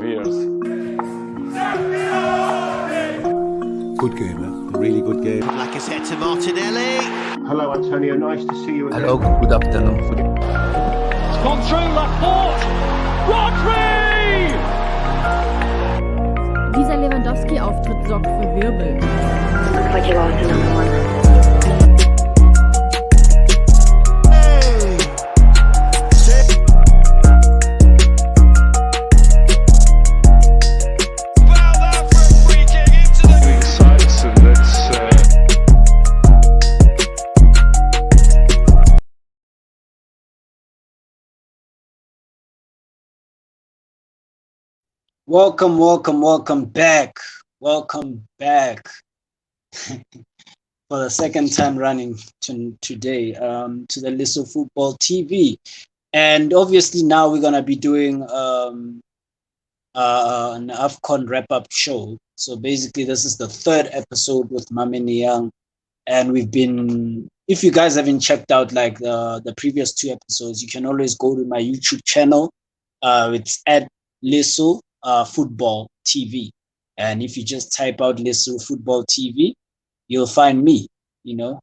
years. Good game, man. A really good game. Like I said to Martinelli. Hello, Antonio. Nice to see you again. Hello, good afternoon. It's gone through Laporte. Rodri! Dieser Lewandowski-Auftritt sorgt für Wirbel. Looks like you lost another one. Welcome back. Welcome back for the second time running today to the Lisso Football TV. And obviously now we're going to be doing an Afcon wrap-up show. So basically this is the third episode with Mameni Young. And we've been, if you guys haven't checked out like the previous two episodes, you can always go to my YouTube channel. It's at Lisso Football TV, and if you just type out Lisso Football TV, you'll find me. You'll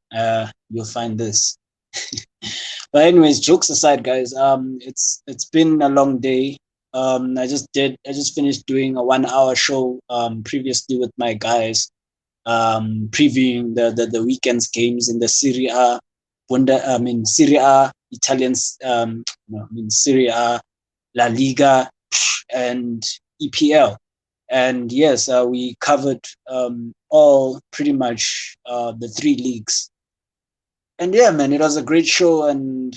find this. But anyways, jokes aside, guys, it's been a long day. I just finished doing a 1 hour show previously with my guys, previewing the weekend's games in the Serie A, Serie A, Italians, Serie A, La Liga, and EPL. And yes, we covered all pretty much the three leagues. And yeah, man, it was a great show. And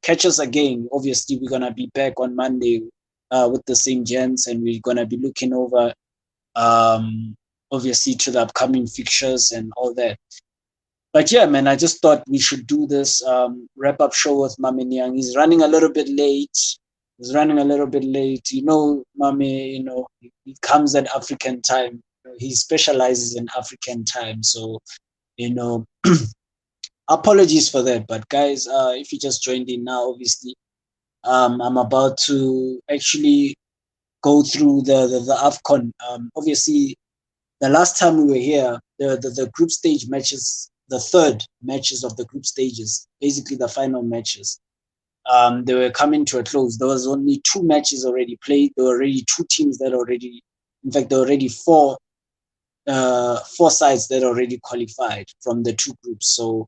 catch us again. Obviously, we're gonna be back on Monday with the same gents, and we're gonna be looking over obviously to the upcoming fixtures and all that. But yeah, man, I just thought we should do this wrap-up show with Mameni Young. He's running a little bit late. Mame, he comes at African time. He specializes in African time. So, apologies for that. But guys, if you just joined in now, obviously, I'm about to actually go through the Afcon. Obviously, the last time we were here, the group stage matches, the third matches of the group stages, basically the final matches. They were coming to a close. There was only two matches already played. There were already two teams that already, in fact, there were already four sides that already qualified from the two groups. So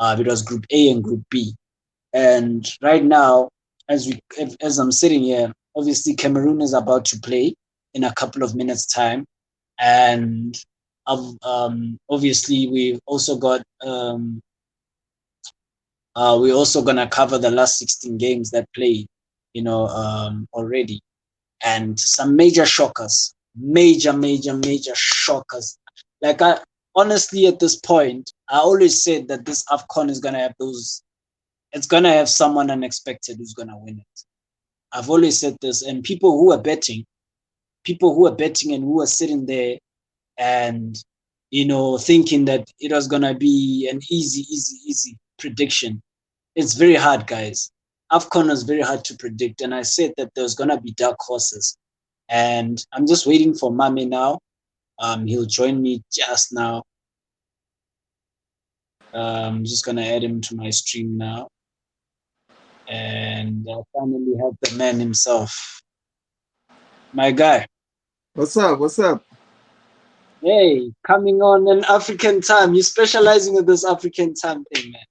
it was Group A and Group B. And right now, as I'm sitting here, obviously Cameroon is about to play in a couple of minutes' time, and obviously we've also got. We're also gonna cover the last 16 games that played, already, and some major shockers, major shockers. Like honestly, at this point, I always said that this Afcon is gonna have it's gonna have someone unexpected who's gonna win it. I've always said this, and people who are betting and who are sitting there and thinking that it was gonna be an easy prediction. It's very hard, guys. Afcon is very hard to predict, and I said that there's gonna be dark horses, and I'm just waiting for Mame now. He'll join me just now. I'm just gonna add him to my stream now, and I finally have the man himself, my guy. What's up? Hey, coming on an African time. You're specializing in this African time thing, man.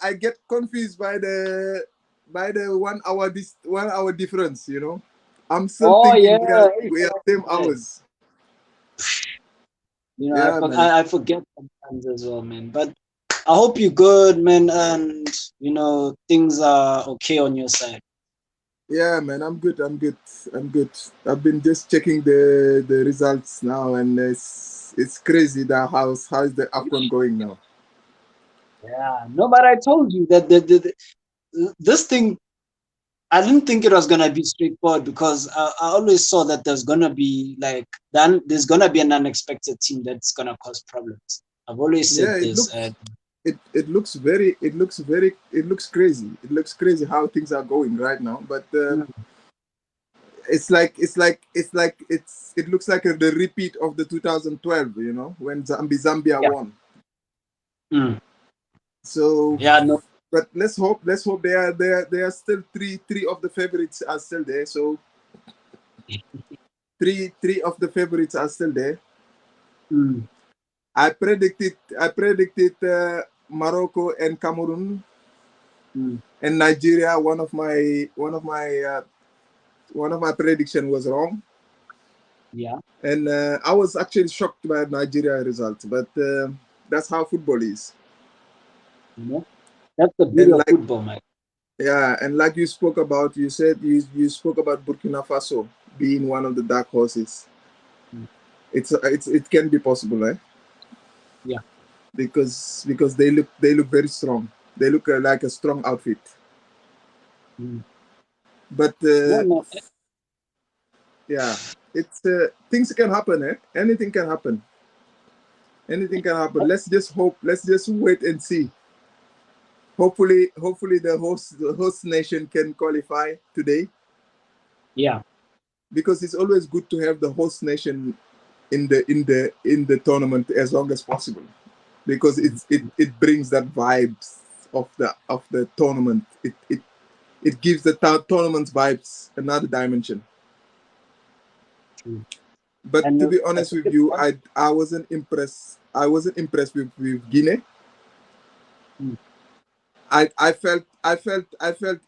I get confused by the 1 hour 1 hour difference. I'm still thinking we are same hours. I forget sometimes as well, man. But I hope you're good, man, and things are okay on your side. Yeah, man, I'm good. I've been just checking the results now, and it's crazy that how's the Afcon going now. Yeah, no, but I told you that this thing, I didn't think it was gonna be straightforward, because I always saw that there's gonna be an unexpected team that's gonna cause problems. I've always said this. it looks crazy. It looks crazy how things are going right now. But it looks like the repeat of the 2012. You know, when Zambia won. Mm. So Yeah, no. but let's hope they are still three of the favorites are still there. So three of the favorites are still there. Mm. I predicted Morocco and Cameroon and Nigeria. One of my prediction was wrong. Yeah. And I was actually shocked by Nigeria results, but that's how football is. You know, that's the beauty of football, man. Yeah, and like you spoke about, you said you spoke about Burkina Faso being one of the dark horses. It can be possible, eh? Yeah. Because they look very strong. They look like a strong outfit. But yeah, it's things can happen, eh? Anything can happen. Anything can happen. Let's just hope. Let's just wait and see. Hopefully the host nation can qualify today. Yeah. Because it's always good to have the host nation in the tournament as long as possible, because it brings that vibes of the tournament. It gives the tournament vibes another dimension. But to be honest with you, I wasn't impressed. I wasn't impressed with Guinea. I felt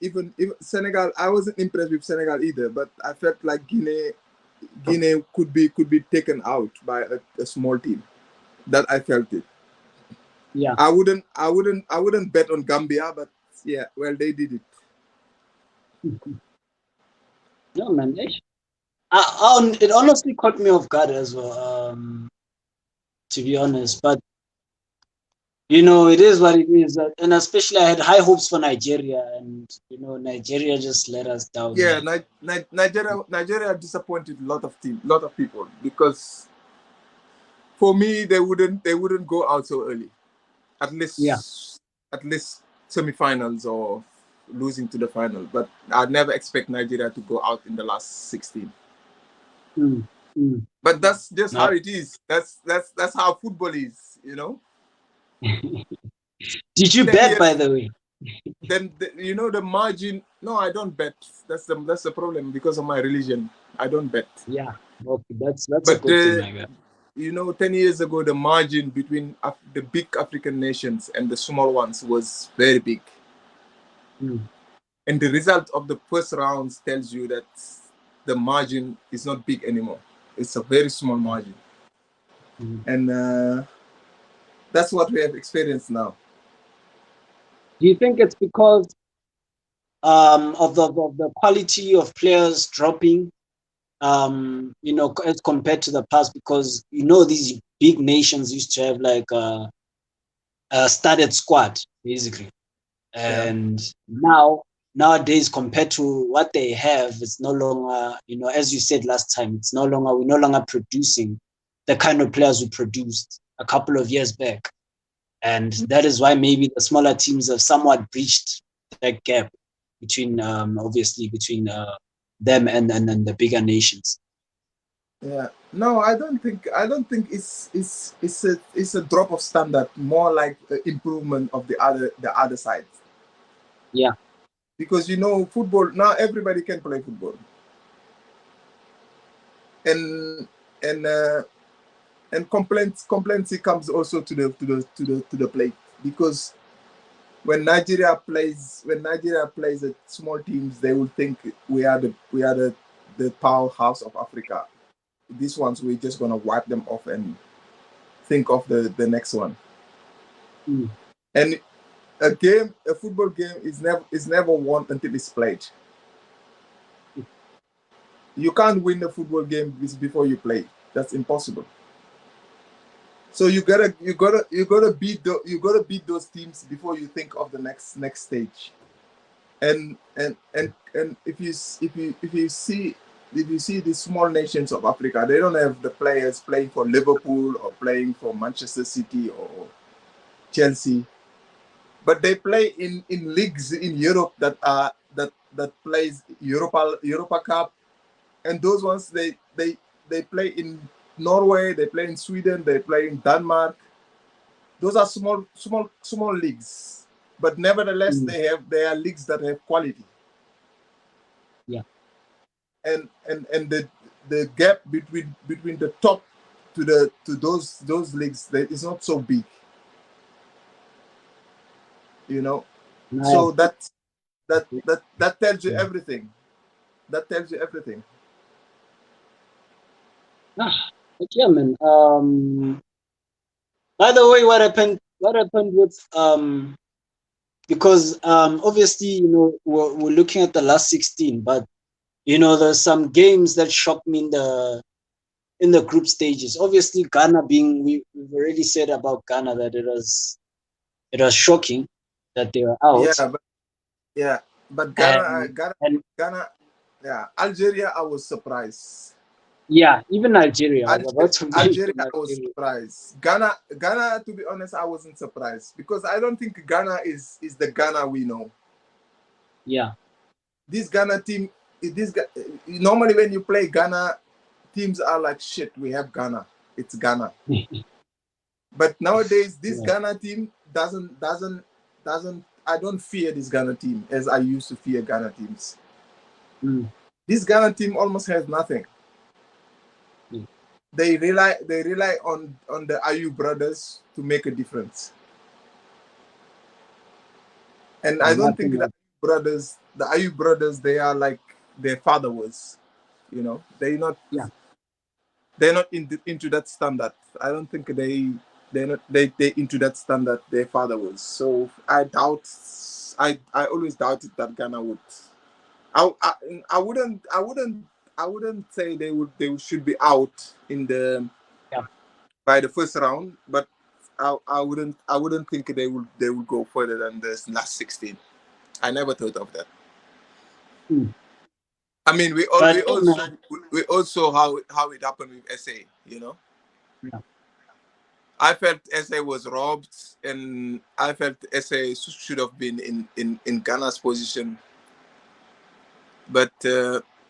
even Senegal. I wasn't impressed with Senegal either, but I felt like Guinea could be taken out by a small team. That I felt it. Yeah. I wouldn't bet on Gambia, but yeah, well, they did it. No, man. It honestly caught me off guard as well, to be honest. But you know, it is what it is, and especially I had high hopes for Nigeria, and you know, Nigeria just let us down. Yeah, Nigeria disappointed a lot of people, because for me they wouldn't go out so early, at least semifinals or losing to the final. But I'd never expect Nigeria to go out in the last 16. But that's just how it is. That's how football is, you know. Did you bet, by the way? Then you know the margin. No, I don't bet. That's the problem, because of my religion. I don't bet. Yeah, okay, that's a good thing, I guess. You know, 10 years ago, the margin between the big African nations and the small ones was very big. And the result of the first rounds tells you that the margin is not big anymore. It's a very small margin. And that's what we have experienced now. Do you think it's because of the quality of players dropping, you know, as compared to the past? Because you know, these big nations used to have like a studded squad, basically, and nowadays, compared to what they have, it's no longer, you know, as you said last time, we're no longer producing the kind of players we produced a couple of years back. And that is why maybe the smaller teams have somewhat breached that gap between, obviously, between them and the bigger nations. Yeah. No, I don't think it's a drop of standard. More like improvement of the other side. Yeah. Because you know, football now, everybody can play football. And complacency comes also to the plate, because when Nigeria plays at small teams, they will think we are the powerhouse of Africa. These ones, we're just gonna wipe them off and think of the next one. And a football game is never won until it's played. You can't win a football game before you play. That's impossible. So you gotta beat those teams before you think of the next stage. And if you see the small nations of Africa, they don't have the players playing for Liverpool or playing for Manchester City or Chelsea. but they play in leagues in Europe that plays Europa Cup, and those ones they play in Norway, they play in Sweden, they play in Denmark. Those are small leagues, but nevertheless they are leagues that have quality. Yeah. And the gap between the top to those leagues is not so big. You know, Nice. so that tells you everything. That tells you everything. But yeah, man. By the way, what happened with because obviously, you know, we're looking at the last 16, but you know, there's some games that shocked me in the group stages. Obviously, Ghana being we've already said about Ghana that it was shocking that they were out. But Ghana, And yeah, Algeria, I was surprised. yeah, even Algeria. I was about to mention Algeria, I was surprised. Ghana, to be honest, I wasn't surprised because I don't think Ghana is the Ghana we know. Yeah. This Ghana team, normally when you play Ghana, teams are like shit. We have Ghana. It's Ghana. But nowadays, this Ghana team doesn't. I don't fear this Ghana team as I used to fear Ghana teams. This Ghana team almost has nothing. They rely on the Ayew brothers to make a difference. And I don't think that the Ayew brothers, they are like their father was. You know, they're not into that standard. I don't think they're into that standard their father was. So I always doubted that Ghana would. I wouldn't say they should be out in the by the first round, but I wouldn't think they would go further than the last 16. I never thought of that. I mean, we also saw how it happened with SA. You know, I felt SA was robbed, and I felt SA should have been in Ghana's position. But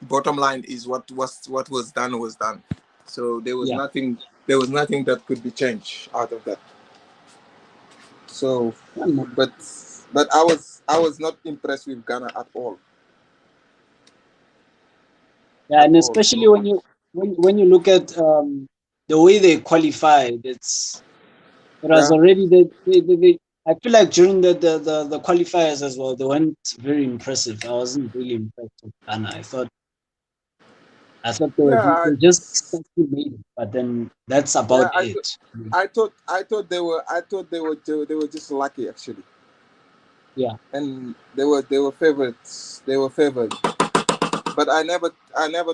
bottom line is what was done was done. So there was nothing that could be changed out of that. So, but I was not impressed with Ghana at all. Yeah, and especially when you look at the way they qualified, it was already they I feel like during the qualifiers as well, they weren't very impressive. I wasn't really impressed with Ghana. I thought they just made it, but then that's about it. I thought they were just lucky actually. Yeah. And they were favorites. They were favored. But I never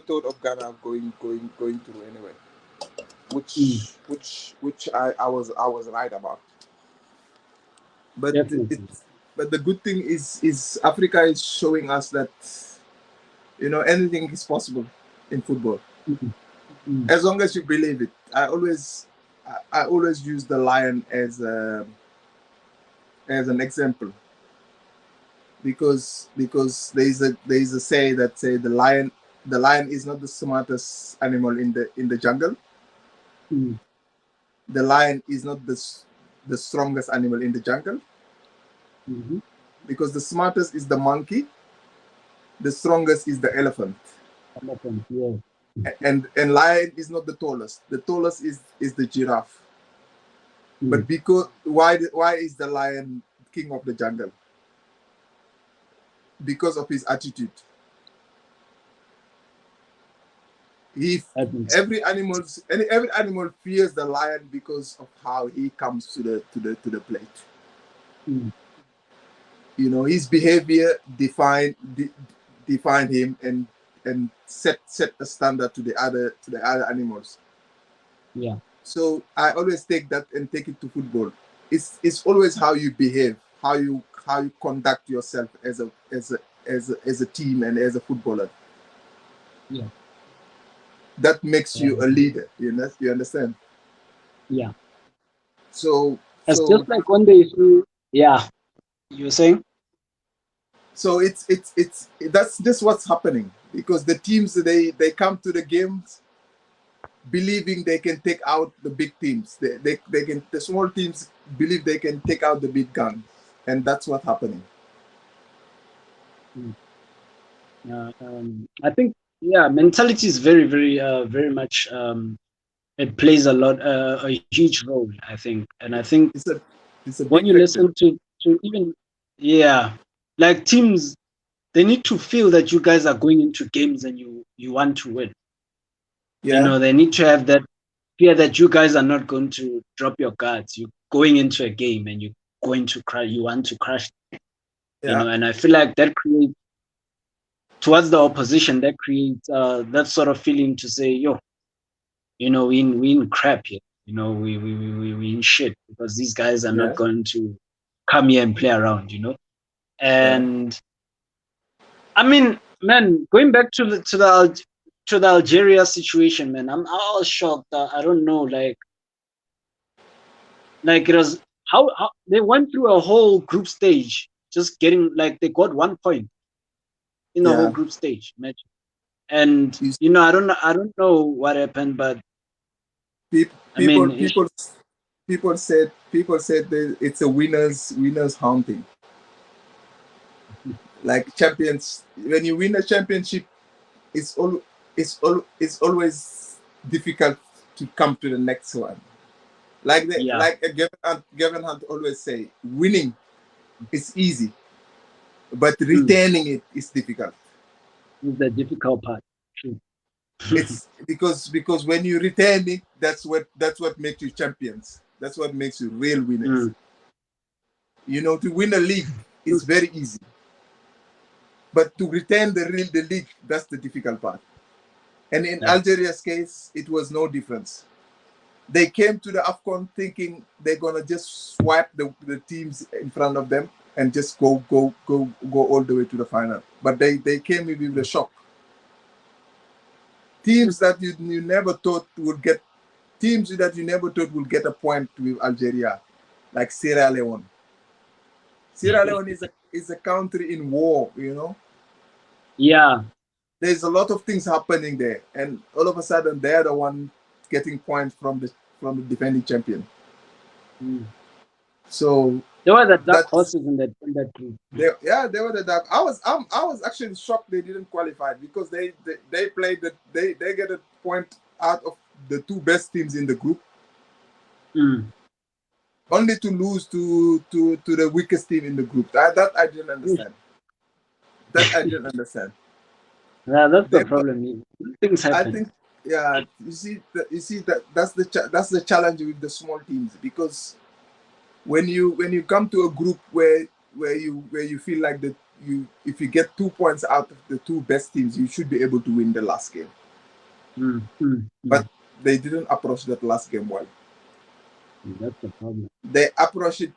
thought of Ghana going through anyway. Which I was right about. But but the good thing is Africa is showing us that, you know, anything is possible in football. As long as you believe it. I always use the lion as an example. Because there is a say that say the lion is not the smartest animal in the jungle. The lion is not the strongest animal in the jungle. Because the smartest is the monkey, the strongest is the elephant. And lion is not the tallest. The tallest is the giraffe. But because why is the lion king of the jungle? Because of his attitude. Every animal fears the lion because of how he comes to the plate. You know, his behavior defined him and set a standard to the other animals. Yeah. So I always take that and take it to football. It's always how you behave, how you conduct yourself as a team and as a footballer. Yeah. That makes you a leader. You understand? Yeah. So it's just like when they say, You were saying? So that's just what's happening, because the teams, they come to the games believing they can take out the big teams. They can, the small teams believe they can take out the big guns, and that's what's happening. I think mentality is very very much it plays a huge role, I think. And I think It's a when big you factor. listen to even like teams, they need to feel that you guys are going into games and you want to win. Yeah, They need to have that fear that you guys are not going to drop your guards. You're going into a game and you're going to crush. You want to crush. yeah, And I feel like that creates, towards the opposition, that creates that sort of feeling to say, yo, we in crap here. We in shit, because these guys are not yeah, going to come here and play around. yeah. And I mean, man, going back to the Algeria situation, man, I was shocked. I don't know, like it was how they went through a whole group stage, just getting, like, they got 1 point in the whole Yeah. group stage match. And You I don't know what happened, but People, I mean, people said that it's a winners hunting. Like champions, when you win a championship, it's always difficult to come to the next one. yeah, Like Gavin Hunt always say, winning is easy, but retaining it is difficult. it's the difficult part. True. It's because when you retain it, that's what makes you champions. That's what makes you real winners. To win a league is very easy, but to retain the league, that's the difficult part. And in Yeah. Algeria's case, it was no difference. They came to the Afcon thinking they're gonna just swipe the teams in front of them and just go all the way to the final. But they came with a shock. Teams that you never thought would get a point with Algeria, like Sierra Leone. Sierra Leone is a country in war, Yeah. There's a lot of things happening there, and all of a sudden they're the one getting points from the defending champion. So There were the dark horses in that group. they were the dark. I was actually shocked they didn't qualify, because they played they get a point out of the two best teams in the group, only to lose to the weakest team in the group. That I didn't understand. Yeah, that's the problem. Things I happen. think, yeah, you see that's the challenge with the small teams, because when you come to a group where you feel like that if you get 2 points out of the two best teams, you should be able to win the last game. But they didn't approach that last game well. That's the problem. They approached it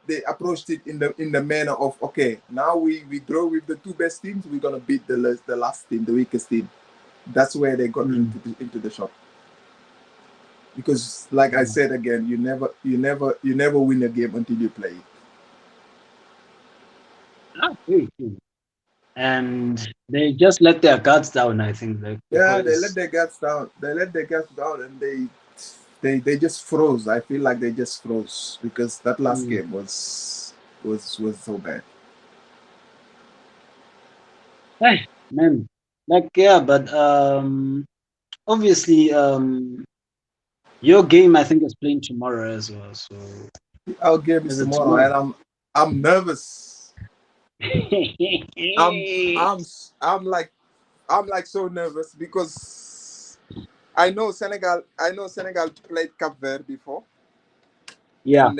in the manner of, okay, now we draw with the two best teams, we're gonna beat the last team, the weakest team. That's where they got into the shot. Because, like I said again, you never win a game until you play it. And they just let their guards down, I think. They let their guards down. And they just froze. I feel like they just froze, because that last game was so bad. Hey, man. But obviously, your game, I think, is playing tomorrow as well. So our game is tomorrow, and I'm nervous. I'm like so nervous, because I know Senegal played Cape Verde before. Yeah.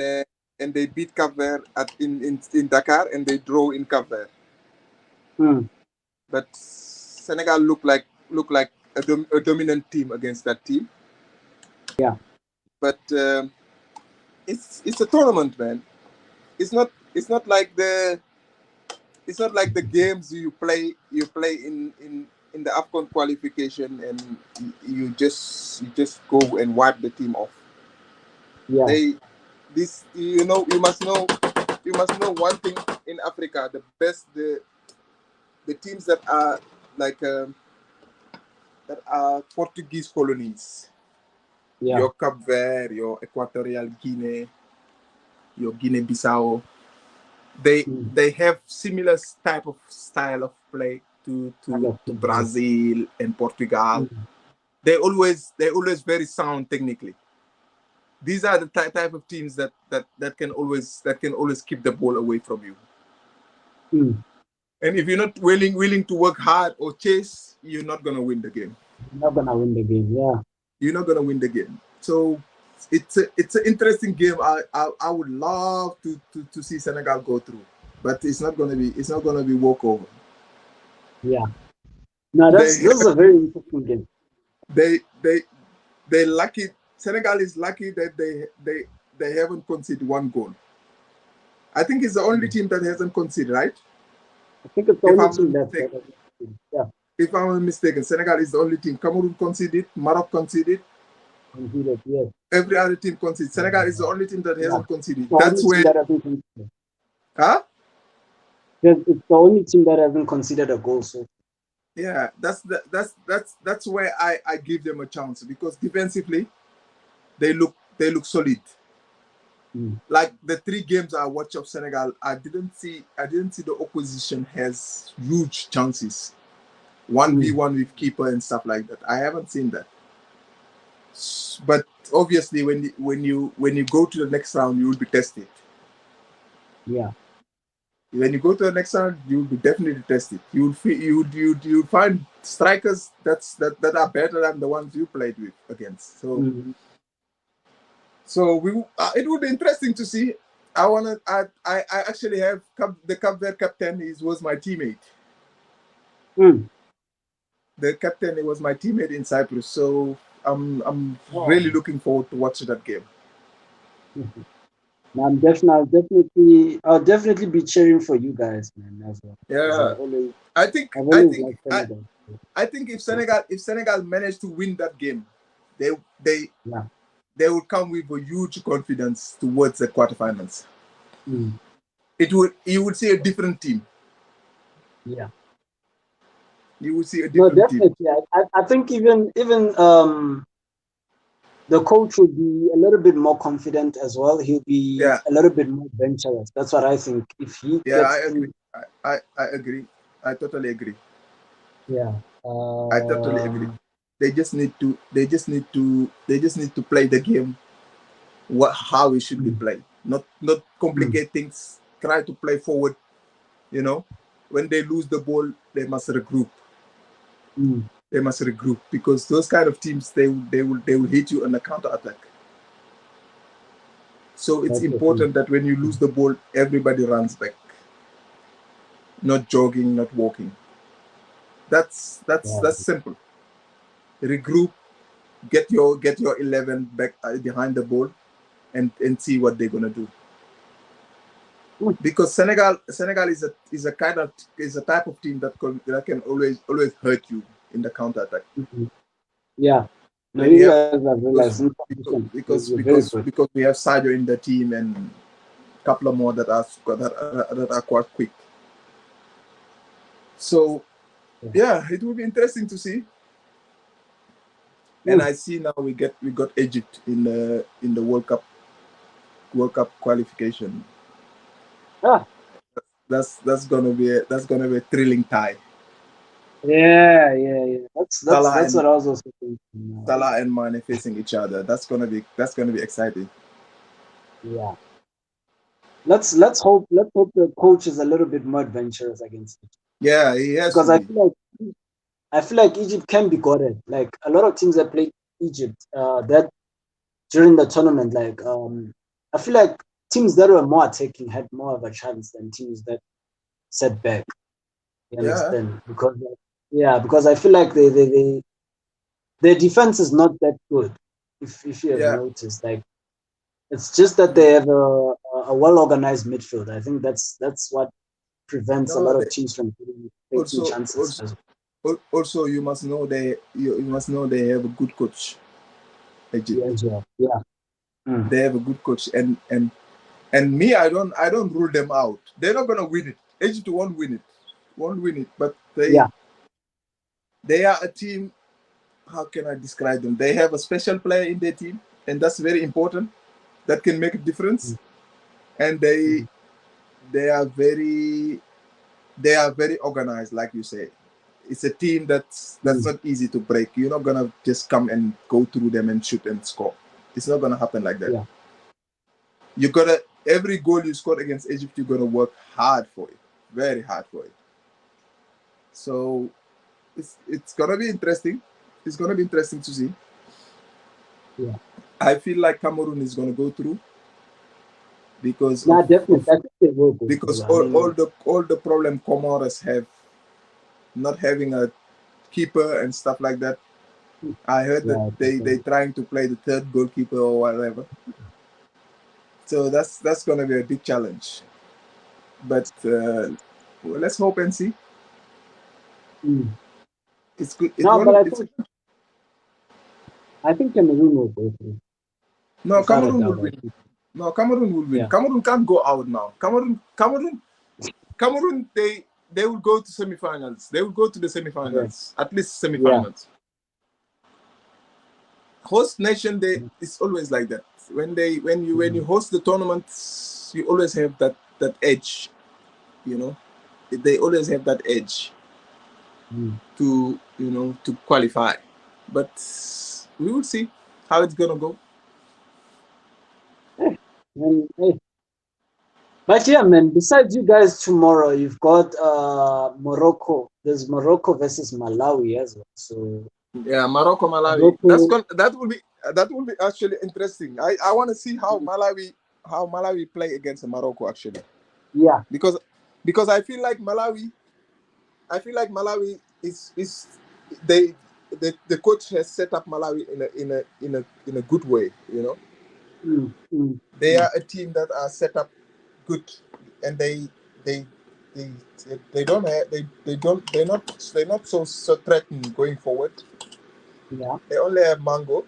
And they beat Cape Verde in Dakar, and they draw in Cape Verde. But Senegal look like a dominant team against that team. Yeah. But it's a tournament, man. It's not like the games you play in the Afcon qualification, and you just go and wipe the team off. Yeah. You must know you must know one thing in Africa: the teams that are like that are Portuguese colonies. Yeah. Your Cape Verde, your Equatorial Guinea, your Guinea-Bissau. They have similar type of style of play to Brazil and Portugal. They're always very sound technically. These are the type of teams that can always keep the ball away from you. And if you're not willing to work hard or chase, you're not gonna win the game. You're not gonna win the game. Yeah. You're not gonna win the game. So it's an interesting game. I would love to see Senegal go through, but it's not gonna be walkover. Yeah. No, this is a very interesting game. They lucky. Senegal is lucky that they haven't conceded one goal. I think it's the only team that hasn't conceded, right? I think it's the only team left. Yeah. If I'm not mistaken, Senegal is the only team. Cameroon conceded, Morocco conceded. Yes. Every other team conceded. Senegal is the only team that hasn't conceded. That's where. Huh? It's the only team that hasn't considered a goal. So. Yeah, that's where I give them a chance, because defensively, they look solid. Like the 3 games I watched of Senegal, I didn't see the opposition has huge chances, 1v1 with keeper and stuff like that. I haven't seen that. But obviously, when you go to the next round, you will be tested. Yeah. When you go to the next round, you will be definitely tested. You'll find strikers that are better than the ones you played with against. So. So it would be interesting to see. I actually have the Cape Verde captain. He was my teammate. The captain was my teammate in Cyprus. So I'm really looking forward to watching that game. I'll definitely be cheering for you guys, man. As well. Yeah, I think if Senegal managed to win that game, they will come with a huge confidence towards the quarterfinals. You would see a different team. Yeah. You would see a different team. I think even the coach will be a little bit more confident as well. He'll be a little bit more adventurous. That's what I think. If he I agree. I agree. I totally agree. Yeah. I totally agree. They just need to play the game how it should be played. Not complicate things. Try to play forward. When they lose the ball, they must regroup. They must regroup, because those kind of teams they will hit you on the counter attack. So it's important that when you lose the ball, everybody runs back. Not jogging, not walking. That's simple. Regroup, get your 11 back behind the ball, and see what they're gonna do. Because Senegal is a type of team that can always hurt you in the counter attack. Yeah. No, because we have Sadio in the team and a couple of more that are quite quick. So it will be interesting to see. And I see now we got Egypt in the World Cup qualification. That's gonna be a thrilling tie. Yeah. That's what I was also thinking. Salah and Mane facing each other. That's gonna be exciting. Yeah. Let's hope the coach is a little bit more adventurous against it. Yeah, he has. Because I feel like Egypt can be goated. Like a lot of teams that played Egypt that during the tournament, like I feel like teams that were more attacking had more of a chance than teams that set back. You understand? Because I feel like their defense is not that good. If you have noticed, like it's just that they have a well organized midfield. I think that's what prevents a lot of teams from taking chances. Also, you must know they have a good coach. Egypt. Yeah. They have a good coach, and And me, I don't rule them out. They're not gonna win it. Egypt won't win it. But they are a team. How can I describe them? They have a special player in their team, and that's very important. That can make a difference. And they are very organized, like you say. It's a team that's not easy to break. You're not gonna just come and go through them and shoot and score. It's not gonna happen like that. Yeah. You gotta every goal you score against Egypt, you're gonna work hard for it, very hard for it. So it's gonna be interesting. It's gonna be interesting to see. Yeah. I feel like Cameroon is gonna go through because definitely. I think they will go because through. all the problem Comoros have, not having a keeper and stuff like that. I heard that they trying to play the third goalkeeper or whatever. So that's gonna be a big challenge. But well, let's hope and see. It's good. I think Cameroon will go through. No, Cameroon will win. No, Cameroon will win. Yeah. Cameroon can't go out now. Cameroon, they will go to semifinals. They will go to the semifinals, at least semifinals. Host nation, it's always like that. When you host the tournaments, you always have that edge. You know, they always have that edge to qualify. But we will see how it's gonna go. But yeah, man, besides you guys tomorrow, you've got Morocco. There's Morocco versus Malawi as well. So yeah, Morocco, Malawi. That will be actually interesting. I want to see how Malawi play against Morocco actually. Yeah. Because I feel like Malawi is the coach has set up Malawi in a good way, you know. They are a team that are set up good, and they're not so threatened going forward. Yeah. They only have Mango,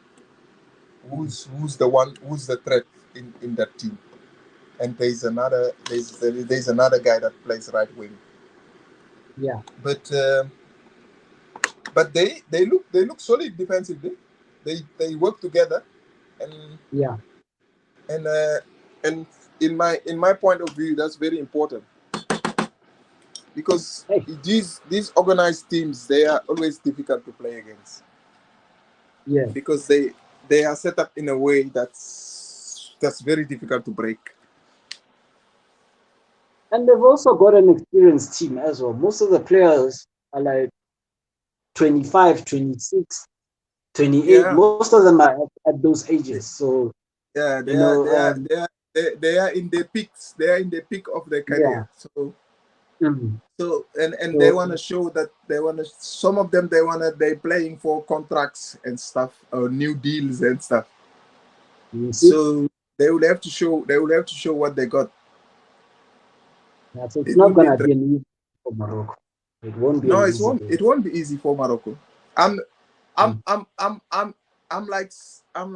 who's the threat in that team, and there's another guy that plays right wing. Yeah. But they look solid defensively. They work together, and and in my point of view, that's very important, because these organized teams, they are always difficult to play against. Yeah. Because they are set up in a way that's very difficult to break. And they've also got an experienced team as well. Most of the players are like 25, 26, 28. Yeah. Most of them are at those ages. So yeah, they are in the peaks. They are in the peak of their career. Yeah. So they want to show that some of them they're playing for contracts and stuff, or new deals and stuff. So they will have to show what they got. Yeah, so it's not gonna be an easy for Morocco. It won't be. No, it won't be easy for Morocco. I'm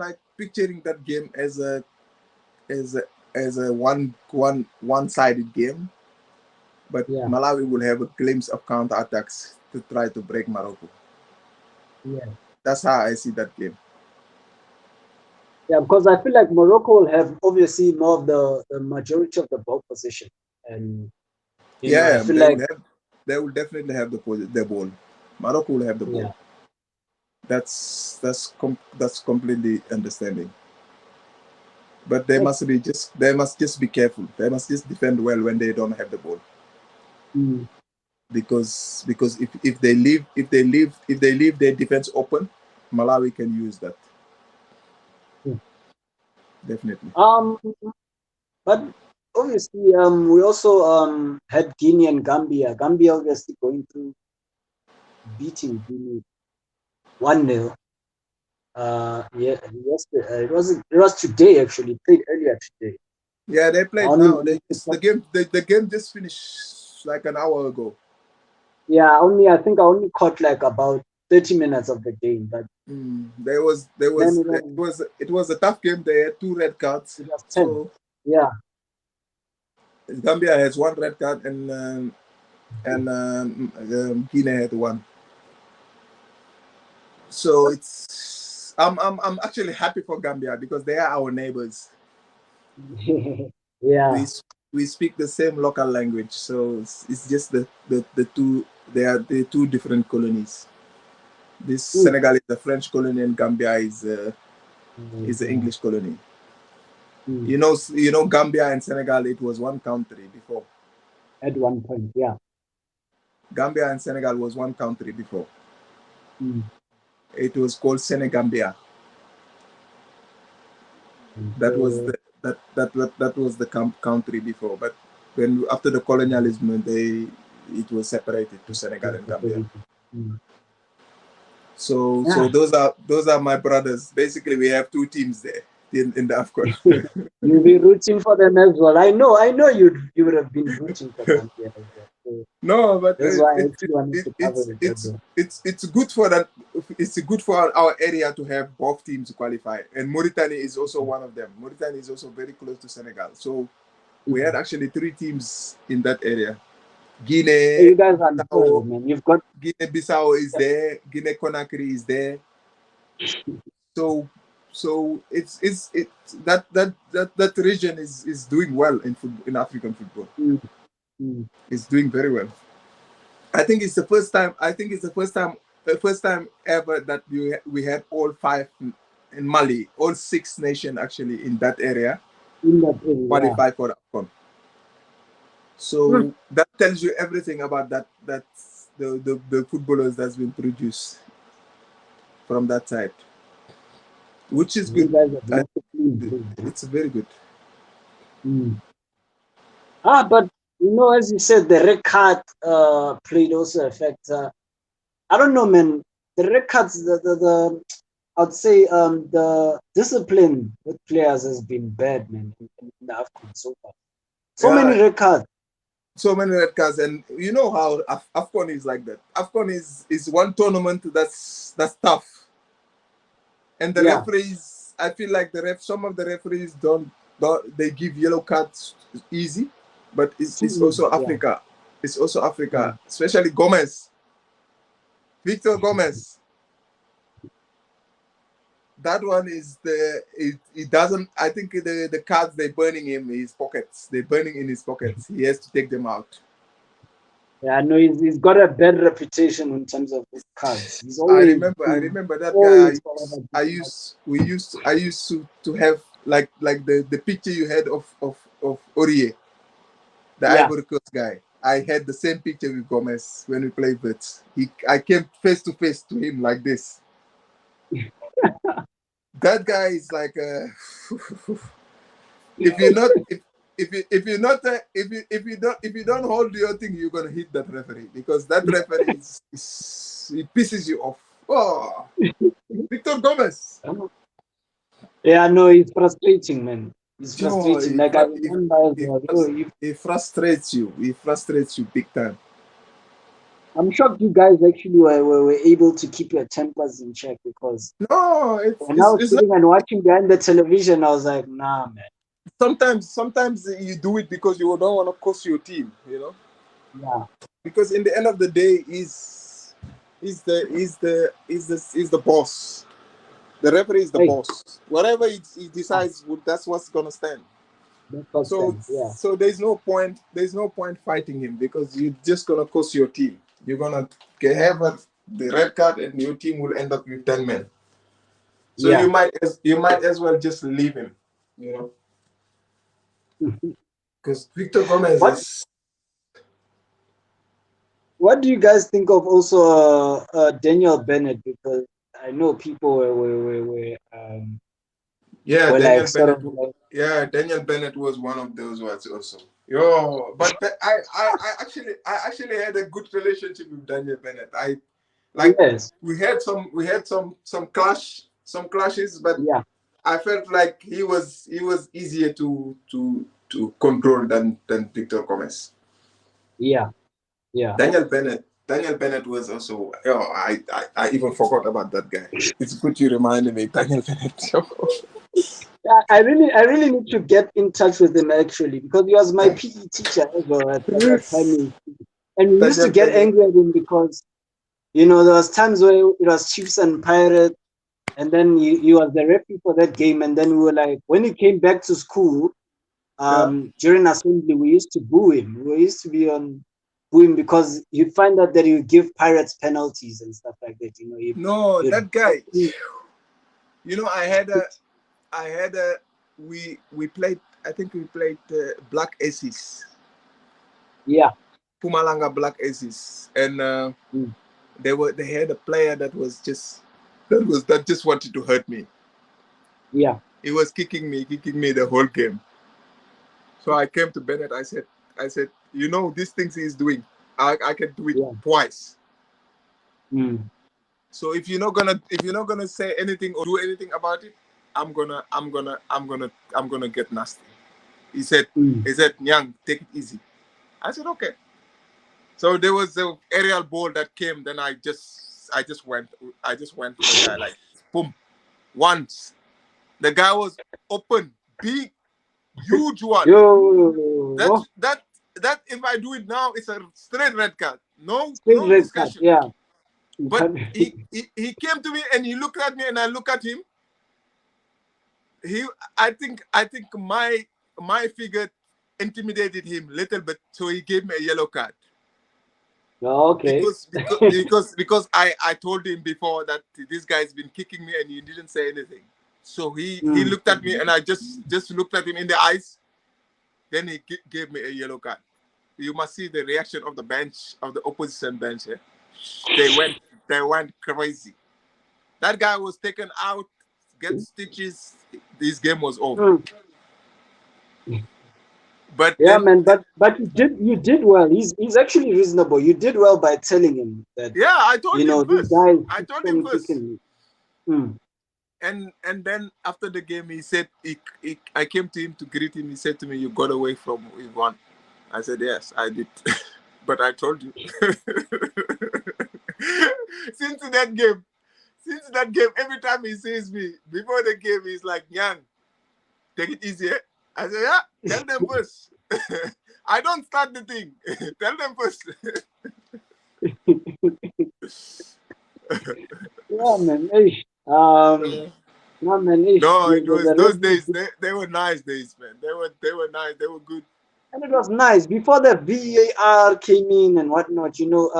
like picturing that game as a one-sided game. But Malawi will have a glimpse of counter-attacks to try to break Morocco. Yeah. That's how I see that game. Yeah, because I feel like Morocco will have obviously more of the majority of the ball position. And I feel like they will definitely have the ball. Morocco will have the ball. That's completely understanding. But they must just be careful. They must just defend well when they don't have the ball. Because if they leave their defense open, Malawi can use that. Definitely. But obviously, we also had Guinea and Gambia. Gambia obviously going through beating Guinea 1-0. Yesterday it was today actually. Played earlier today. Yeah, they played now. The game just finished like an hour ago. Yeah, I think I only caught like about 30 minutes of the game, but it was a tough game. They had 2 red cards. So, yeah. Gambia has 1 red card and Guinea had 1. So it's I'm actually happy for Gambia because they are our neighbors. Yeah. We speak the same local language, so it's just the two, they are the 2 different colonies. This Senegal is a French colony and Gambia is the English colony. You know Gambia and Senegal, it was 1 country before. At one point, yeah. Gambia and Senegal was 1 country before. It was called Senegambia. That was the country before, but when after the colonialism, it was separated to Senegal and Gambia. So those are my brothers. Basically, we have 2 teams there in the Afcon. You'll be rooting for them as well. I know you would have been rooting for them. Yeah, so no, but that's why I actually wanted to cover it's good for that. It's good for our area to have both teams qualify, and Mauritania is also one of them. Mauritania is also very close to Senegal, so we had actually 3 teams in that area. Guinea, you guys are cool, man. You've got Guinea-Bissau is there, Guinea-Conakry is there. So it's that region is doing well in African football. It's doing very well. I think it's the first time. The first time ever that we had all 5 in Mali, all 6 nations actually in that area qualify for Afcon. So that tells you everything about the footballers that's been produced from that side, which is good. It's very good. But as you said, the red card played also effect. I don't know, man. The red cards, I'd say the discipline with players has been bad, man, in the Afcon so far. Many red cards. So many red cards, and you know how Afcon is like that. Afcon is one tournament that's tough, and the referees. I feel like some of the referees don't they give yellow cards easy, but it's also Africa. It's also Africa, especially Gomez, Victor Gomez. That one is it doesn't. I think the cards they're burning him in his pockets. They're burning in his pockets. He has to take them out. Yeah, no, he's got a bad reputation in terms of his cards. I remember that guy. We used to have like the picture you had of Aurier, the Ivory Coast guy. I had the same picture with Gomez when we played, but I came face to face to him like this. That guy is like if you don't hold your thing, you're gonna hit that referee, because that referee he pisses you off. Oh, Victor Gomez. Yeah, no, it's frustrating, man. It's frustrating. He frustrates you. He frustrates you big time. I'm shocked you guys actually were able to keep your tempers in check, because when I was sitting and watching behind the television, I was like, nah, man. Sometimes you do it because you don't want to cost your team, Yeah. Because in the end of the day, he's the boss. The referee is the boss. Whatever he decides, that's what's gonna stand. So there's no point fighting him, because you're just gonna cost your team. You're gonna have the red card, and your team will end up with 10 men. So you might as well just leave him, because Victor Gomez is. What do you guys think of also Daniel Bennett? Because I know people were Daniel Bennett was one of those ones also. But I actually had a good relationship with Daniel Bennett. We had some clashes, but I felt like he was easier to control than Victor Gomez. Yeah. Daniel Bennett was also. I even forgot about that guy. It's good you reminded me, Daniel Bennett. I really need to get in touch with him actually because he was my PE teacher as well at that time. And we used to get angry at him because, you know, there was times where it was Chiefs and Pirates, and then he was the referee for that game. And then we were like, when he came back to school, during assembly, we used to boo him. We used to be on boo him because you'd find out that he would give Pirates penalties and stuff like that. You know, that guy. You know, we played. I think we played Black Aces. Yeah. Pumalanga Black Aces, and they had a player that just wanted to hurt me. Yeah. He was kicking me the whole game. So I came to Bennett. I said, you know, these things he's doing, I can do it twice. So if you're not gonna say anything or do anything about it, I'm gonna get nasty. He said, Nyang, take it easy. I said, okay. So there was the aerial ball that came. Then I just went to the guy like, boom, once. The guy was open, big, huge one. Yo. That if I do it now, it's a straight red card. No red discussion. Card, yeah. But he came to me and he looked at me and I look at him. I think my figure intimidated him a little bit, so he gave me a yellow card. Okay. Because I told him before that this guy's been kicking me and he didn't say anything. So he looked at me and I just looked at him in the eyes. Then he gave me a yellow card. You must see the reaction of the bench, of the opposition bench. They went crazy. That guy was taken out, get stitches. This game was over. But yeah, man. But you did well. He's actually reasonable. You did well by telling him that. Yeah, I told him first. I told him first. And then after the game, he said, I came to him to greet him. He said to me, "You got away from we won." I said, "Yes, I did." But I told you. Since that game, every time he sees me, before the game, he's like, "Young, take it easy." I said, "Yeah, tell them first." I don't start the thing. Tell them first. Yeah, man. No, man. No, it was those days. They were nice days, man. They were nice. They were good. And it was nice before the VAR came in and whatnot. You know,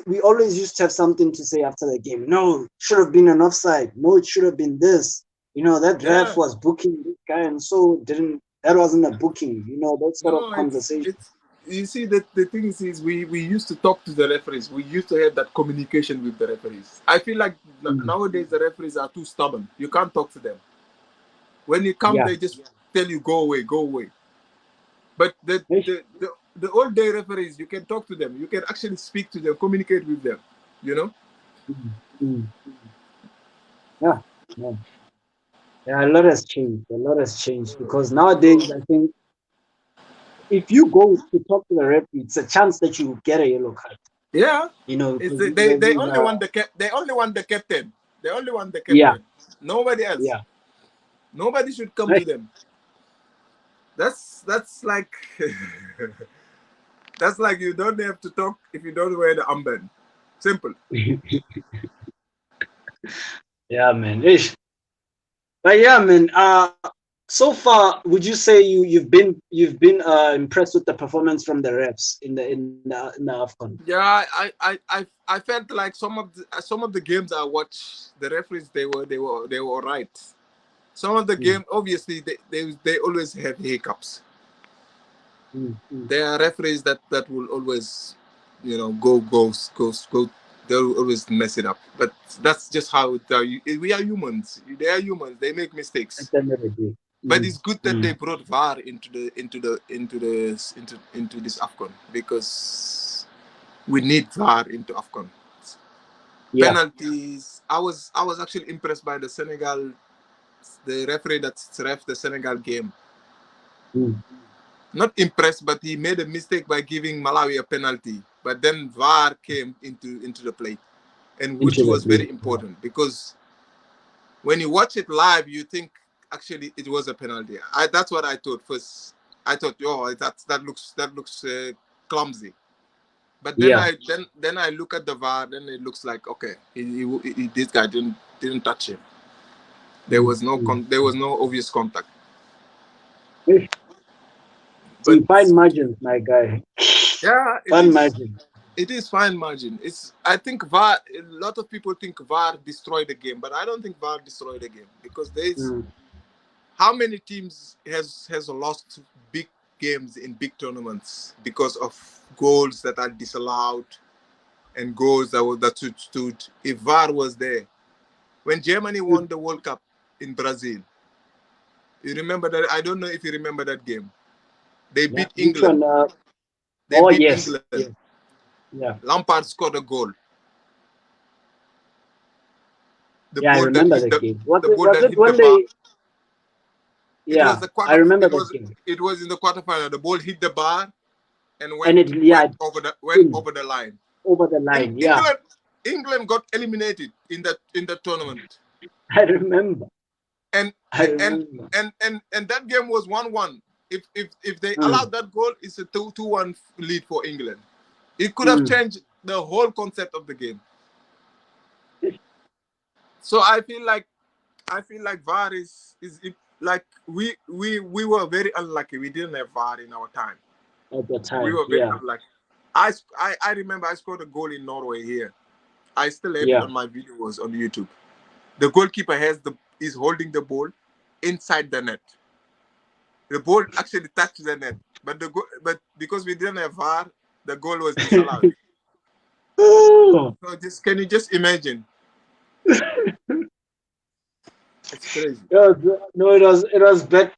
we always used to have something to say after the game. No, should have been an offside. No, it should have been this. You know, that ref was booking this guy, and so that wasn't a booking. You know, that sort of conversation. You see, the thing is we used to talk to the referees. We used to have that communication with the referees. I feel like nowadays the referees are too stubborn. You can't talk to them. When you come, they just tell you, go away. But the old day referees, you can talk to them. You can actually speak to them, communicate with them, you know? Yeah, a lot has changed because nowadays I think if you go to talk to the referee, it's a chance that you get a yellow card. Yeah. You know, they only want the captain. They only want the captain. Nobody else. Yeah. Nobody should come to them. That's like that's like you don't have to talk if you don't wear the armband. Simple. Yeah, man. But yeah, man. So far, would you say you've been impressed with the performance from the refs in the Afcon? Yeah, I felt like some of the games I watched, the referees they were all right. Some of the game, obviously, they always have hiccups. There are referees that will always, you know, go. They'll always mess it up. But that's just how we are humans. They are humans. They make mistakes. But it's good that they brought VAR into this Afcon because we need VAR into Afcon. Penalties. I was actually impressed by the referee that ref the Senegal game. Not impressed, but he made a mistake by giving Malawi a penalty. But then VAR came into the play. and which into the was very game. important because when you watch it live, you think actually it was a penalty. That's what I thought first. I thought, oh, that looks clumsy. But then Yeah. then I look at the VAR, then it looks like okay, this guy didn't touch him. There was there was no obvious contact. But See, fine margins, my guy. yeah, Fine margin. it is fine margin. I think VAR. A lot of people think VAR destroyed the game, but I don't think VAR destroyed the game because there's how many teams has lost big games in big tournaments because of goals that are disallowed and goals that stood. If VAR was there, when Germany won the World Cup in Brazil, you remember that? I don't know if you remember that game. They beat Which England. one? They Oh, beat yes. England. Yes. Yeah. Lampard scored a goal. The I ball that remember hit the game. Was the it, ball was that it hit the when bar. they? It was Yeah, the I remember that was game. it was in the quarterfinal. The ball hit the bar and And it, yeah, went over the line. over the line. Yeah, England got eliminated in that tournament. I remember. And I and remember. and that game was 1-1. If they Mm. allowed that goal, it's a 2-1 lead for England. It could have changed the whole concept of the game. So I feel like VAR is like we were very unlucky. We didn't have VAR in our time. At the time, We were very unlucky. I remember I scored a goal in Norway here. I still have it on my videos on YouTube. The goalkeeper is holding the ball inside the net. The ball actually touched the net, but because we didn't have VAR, the goal was disallowed. So can you just imagine? It's crazy. No, it was bad.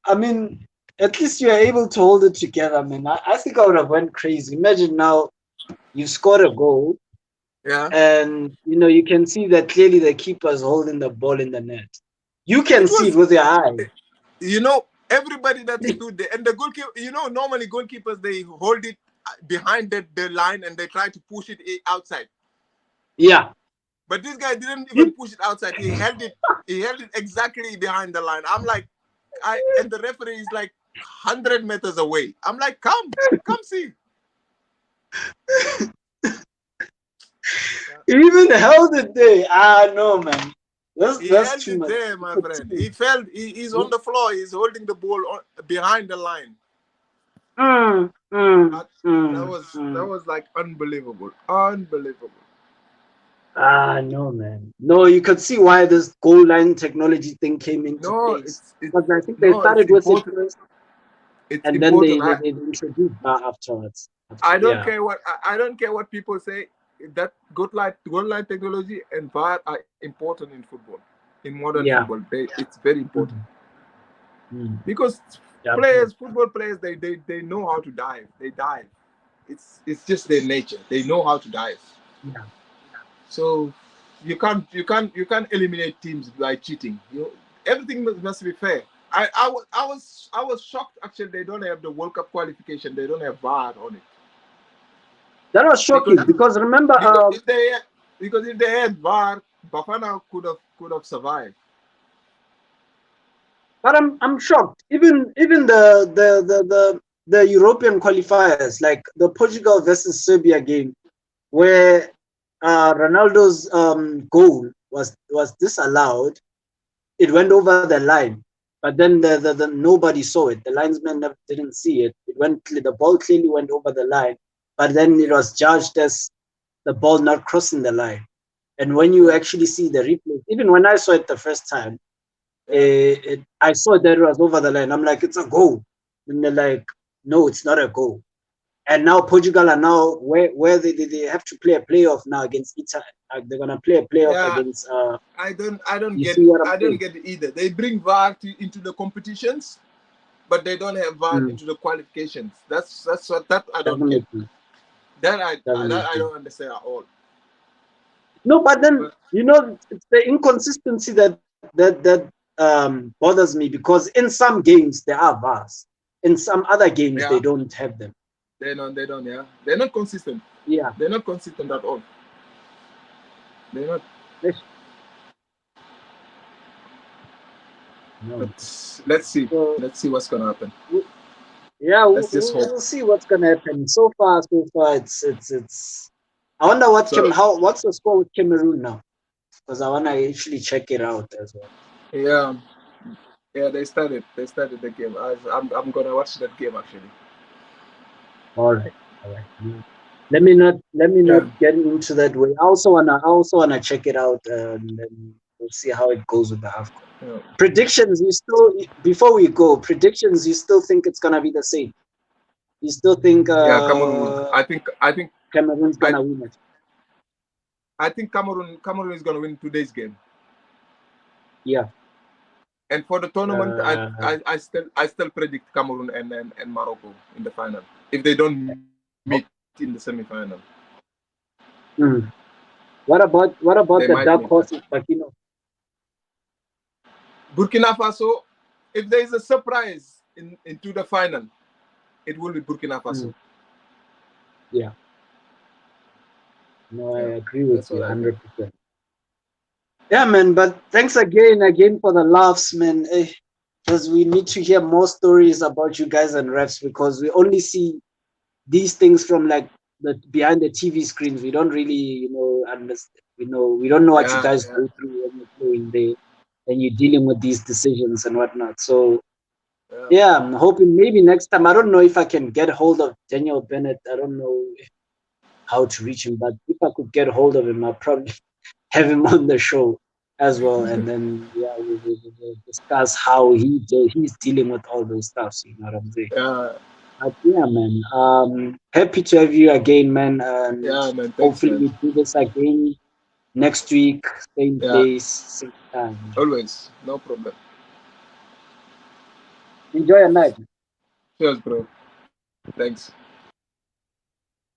I mean, at least you are able to hold it together, man. I think I would have went crazy. Imagine now you scored a goal, and you can see that clearly the keeper is holding the ball in the net. You can see it with your eyes. Everybody that stood there, and the goalkeeper, normally goalkeepers, they hold it behind the line and they try to push it outside. Yeah. But this guy didn't even push it outside. He held it exactly behind the line. I'm like, and the referee is like 100 meters away. I'm like, come see. He even held it there. No, man. He That's held too it much. there, my friend. He fell. He's on the floor. He's holding the ball behind the line. That was like unbelievable. Unbelievable. No, man. No, you could see why this goal line technology thing came into place. Because I think they started with it first, and then they introduced that afterwards. I don't care what people say. That goal line technology and VAR are important in football, in modern football. It's very important because football players, they know how to dive. They dive. It's just their nature. They know how to dive. Yeah. So you can't eliminate teams by cheating. Everything must be fair. I was shocked actually. They don't have the World Cup qualification. They don't have VAR on it. That was shocking because remember, because if they had VAR, Bafana could have survived. But I'm shocked. Even the European qualifiers, like the Portugal versus Serbia game, where Ronaldo's goal was disallowed, it went over the line. But then the nobody saw it. The linesman didn't see it. The ball clearly went over the line. But then it was judged as the ball not crossing the line. And when you actually see the replay, even when I saw it the first time, I saw that it was over the line. I'm like, it's a goal. And they're like, no, it's not a goal. And now Portugal are now where they have to play a playoff now against Italy. They're gonna play a playoff against. I don't get it either. They bring VAR into the competitions, but they don't have VAR into the qualifications. That's what I don't get. That I don't understand at all. No, but then it's the inconsistency that bothers me, because in some games there are VARs, in some other games they don't have them. They don't. Yeah, they're not consistent. Yeah, they're not consistent at all. They're not. No. But let's see. So- Let's see what's gonna happen. Yeah, Let's just hope. we'll see what's gonna happen. So far, it's. I wonder what's the score with Cameroon now? Because I wanna actually check it out as well. Yeah, they started the game. I'm gonna watch that game actually. All right. Let me not get into that way. I also wanna check it out, and then we'll see how it goes with the Afcon. Yeah. Predictions. Before we go, predictions. You still think it's gonna be the same? You still think? Cameroon. I think Cameroon's gonna win it. I think Cameroon is gonna win today's game. Yeah. And for the tournament, I still predict Cameroon and Morocco in the final if they don't meet in the semi-final. What about They the might dark meet. horses, Burkina? Burkina Faso, if there is a surprise into the final, it will be Burkina Faso. Yeah. No, I Yeah, agree with that's you what I think. 100%. Yeah, man. But thanks again for the laughs, man. Because we need to hear more stories about you guys and refs, because we only see these things from like the behind the TV screens. We don't really, understand. We don't know what you guys go through when you're playing there, and you're dealing with these decisions and whatnot. So yeah, I'm hoping maybe next time. I don't know if I can get hold of Daniel Bennett. I don't know how to reach him, but if I could get hold of him, I'll probably have him on the show as well, and then we'll discuss how he's dealing with all those stuff. You know what I'm saying? But yeah, man. Happy to have you again, man. And Man. Thanks, hopefully man. we do this again next week, same place, same time. Always, no problem. Enjoy your night. Cheers, bro. Thanks.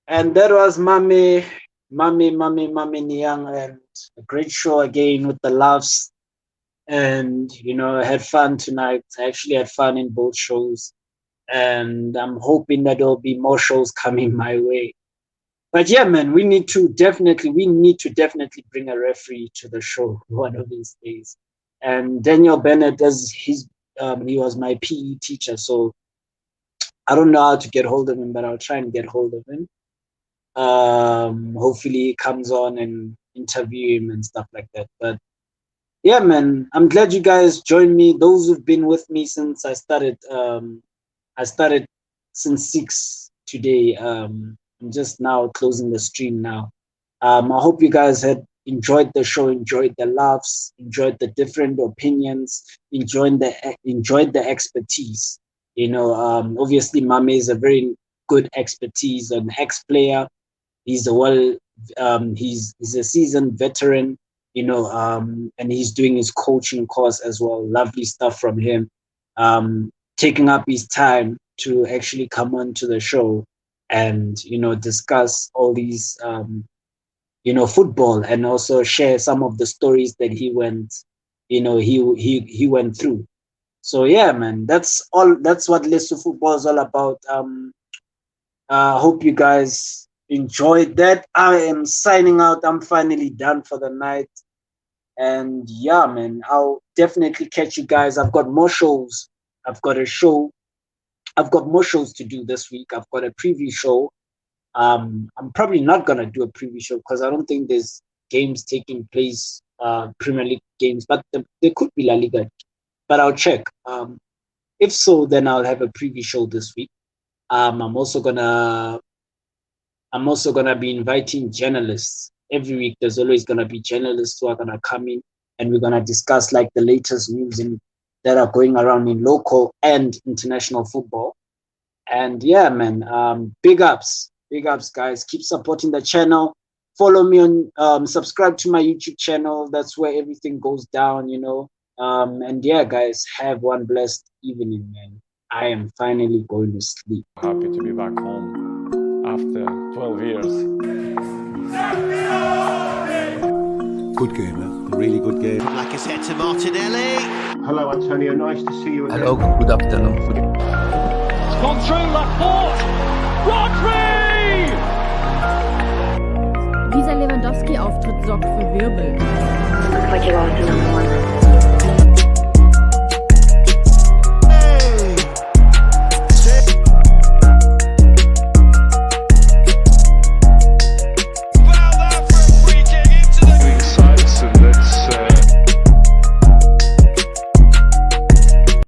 And that was Mami Nyang, and a great show again with the laughs. And I had fun tonight. I actually had fun in both shows, and I'm hoping that there'll be more shows coming my way. But yeah, man, we need to definitely bring a referee to the show one of these days. And Daniel Bennett he was my PE teacher, so I don't know how to get hold of him, but I'll try and get hold of him. Hopefully he comes on and interview him and stuff like that. But yeah, man, I'm glad you guys joined me. Those who've been with me since I started since 6 today. I'm just now closing the stream now. I hope you guys had enjoyed the show, enjoyed the laughs, enjoyed the different opinions, enjoyed the expertise. Obviously Mame is a very good expertise, an ex-player. He's he's a seasoned veteran, and he's doing his coaching course as well. Lovely stuff from him. Taking up his time to actually come on to the show and, discuss all these, football, and also share some of the stories that he went through. So yeah, man, that's what Let's Do Football is all about. Hope you guys enjoyed that. I am signing out. I'm finally done for the night. And yeah, man, I'll definitely catch you guys. I've got more shows. I've got more shows to do this week. I've got a preview show. I'm probably not gonna do a preview show because I don't think there's games taking place, Premier League games, but there could be La Liga. But I'll check. If so, then I'll have a preview show this week. I'm also gonna be inviting journalists. Every week there's always gonna be journalists who are gonna come in, and we're gonna discuss like the latest news that are going around in local and international football. And yeah, man, big ups guys. Keep supporting the channel. Follow me on subscribe to my YouTube channel. That's where everything goes down, and yeah, guys, have one blessed evening, man. I am finally going to sleep. Happy to be back home after 12 years. Good game, man. Really good game. Like I said to Martinelli. Hello, Antonio. Nice to see you again. Hello, good afternoon. It's gone through Laporte. Rodri! Dieser Lewandowski-Auftritt sorgt für Wirbel. Looks like you lost another